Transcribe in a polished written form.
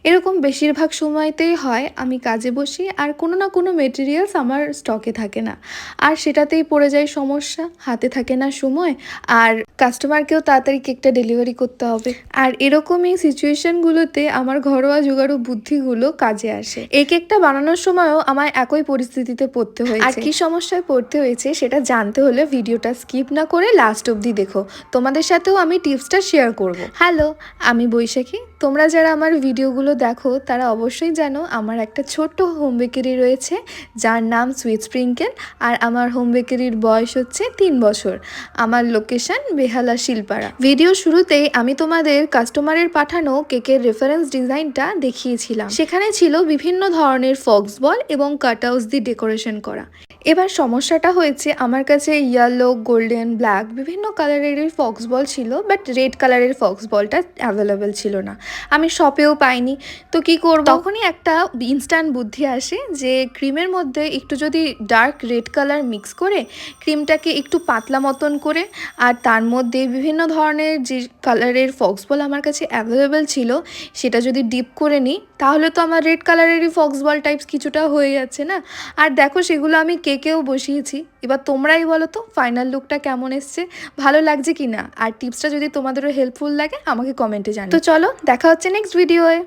এরকম বেশিরভাগ সময়তেই হয় আমি কাজে বসি আর কোনো না কোনো মেটেরিয়ালস আমার স্টকে থাকে না, আর সেটাতেই পড়ে যায় সমস্যা। হাতে থাকে না সময়, আর কাস্টমারকেও তাড়াতাড়ি কেকটা ডেলিভারি করতে হবে। আর এরকমই সিচুয়েশনগুলোতে আমার ঘরোয়া জোগাড়ু বুদ্ধিগুলো কাজে আসে। এই কেকটা বানানোর সময়ও আমার একই পরিস্থিতিতে পড়তে হয়েছে। আর কি সমস্যায় পড়তে হয়েছে সেটা জানতে হলে ভিডিওটা স্কিপ না করে লাস্ট অবধি দেখো। তোমাদের সাথেও আমি টিপসটা শেয়ার করব। হ্যালো, আমি বৈশাখী। তোমরা যারা আমার ভিডিওগুলো দেখো তারা অবশ্যই জানো আমার একটা ছোট্ট হোম বেকারি রয়েছে, যার নাম সুইট স্প্রিঙ্কেল। আর আমার হোম বেকারির বয়স হচ্ছে 3 বছর। আমার লোকেশন বেহালা শিলপাড়া। ভিডিও শুরুতেই আমি তোমাদের কাস্টমারের পাঠানো কেকের রেফারেন্স ডিজাইনটা দেখিয়েছিলাম। সেখানে ছিল বিভিন্ন ধরনের ফক্স বল এবং কাটআউটস দিয়ে ডেকোরেশন করা। এবার সমস্যাটা হয়েছে, আমার কাছে ইয়েলো, গোল্ডেন, ব্ল্যাক বিভিন্ন কালারেরই ফক্স বল ছিল, বাট রেড কালারের ফক্স বলটা অ্যাভেলেবেল ছিল না। আমি শপেও পাইনি। তো কি করব? তখনই একটা ইনস্ট্যান্ট বুদ্ধি আসে যে ক্রিমের মধ্যে একটু যদি ডার্ক রেড কালার মিক্স করে ক্রিমটাকে একটু পাতলা মতন করে আর তার মধ্যে বিভিন্ন ধরনের যে কালারের ফক্স বল আমার কাছে অ্যাভেলেবেল ছিল সেটা যদি ডিপ করে নিই, তাহলে তো আমার রেড কালারেরই ফক্স বল টাইপস কিছুটা হয়ে যাচ্ছে না। আর দেখো সেগুলো আমি কেকেও বসিয়েছি। এবার তোমরাই বলো তো ফাইনাল লুকটা কেমন এসছে, ভালো লাগছে কি না। আর টিপসটা যদি তোমাদেরও হেল্পফুল লাগে আমাকে কমেন্টে জানাও। তো চলো দেখা হচ্ছে নেক্সট ভিডিওয়ে।